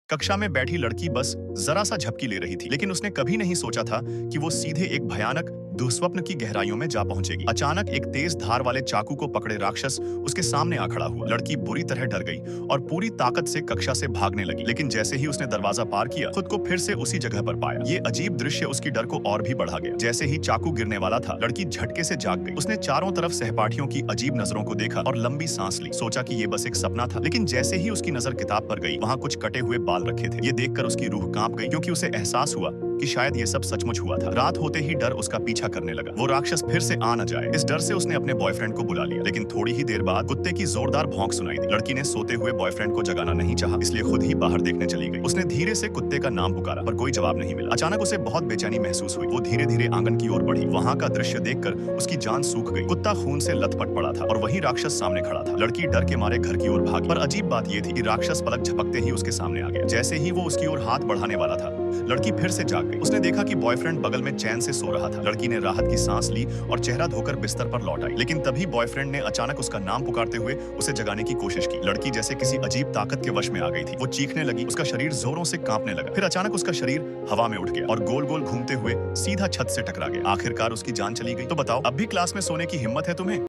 कक्षा में बैठी लड़की बस जरा सा झपकी ले रही थी, लेकिन उसने कभी नहीं सोचा था कि वो सीधे एक भयानक दुःस्वप्न की गहराइयों में जा पहुंचेगी। अचानक एक तेज धार वाले चाकू को पकड़े राक्षस उसके सामने आ खड़ा हुआ। लड़की बुरी तरह डर गई और पूरी ताकत से कक्षा से भागने लगी, लेकिन जैसे ही उसने दरवाजा पार किया, खुद को फिर से उसी जगह पर पाया। ये अजीब दृश्य उसकी डर को और भी बढ़ा गया। जैसे ही चाकू गिरने वाला था, लड़की झटके से जाग गई। उसने चारों तरफ सहपाठियों की अजीब नजरों को देखा और लंबी सांस ली। सोचा कि ये बस एक सपना था, लेकिन जैसे ही उसकी नजर किताब पर गई, वहाँ कुछ कटे हुए बाल रखे थे। ये देखकर उसकी रूह कांप गई, क्योंकि उसे एहसास हुआ कि शायद ये सब सचमुच हुआ था। रात होते ही डर उसका पीछा करने लगा, वो राक्षस फिर से आ न जाए। इस डर से उसने अपने बॉयफ्रेंड को बुला लिया, लेकिन थोड़ी ही देर बाद कुत्ते की जोरदार भौंक सुनाई दी। लड़की ने सोते हुए बॉयफ्रेंड को जगाना नहीं चाहा, इसलिए खुद ही बाहर देखने चली गई। उसने धीरे से कुत्ते का नाम पुकारा, पर कोई जवाब नहीं मिला। अचानक उसे बहुत बेचैनी महसूस हुई। वो धीरे धीरे आंगन की ओर बढ़ी। वहाँ का दृश्य देखकर उसकी जान सूख गई। कुत्ता खून से लथपथ पड़ा था और वही राक्षस सामने खड़ा था। लड़की डर के मारे घर की ओर भागी, पर अजीब बात यह थी कि राक्षस पलक झपकते ही उसके सामने आ गया। जैसे ही वो उसकी ओर हाथ बढ़ाने वाला था, लड़की फिर से जाग गई। उसने देखा कि बॉयफ्रेंड बगल में चैन से सो रहा था। लड़की ने राहत की सांस ली और चेहरा धोकर बिस्तर पर लौट आई, लेकिन तभी बॉयफ्रेंड ने अचानक उसका नाम पुकारते हुए उसे जगाने की कोशिश की। लड़की जैसे किसी अजीब ताकत के वश में आ गई थी। वो चीखने लगी, उसका शरीर जोरों से कांपने लगा। फिर अचानक उसका शरीर हवा में उठ गया और गोल गोल घूमते हुए सीधा छत से टकरा गया। आखिरकार उसकी जान चली गई। तो बताओ, अब भी क्लास में सोने की हिम्मत है तुम्हें?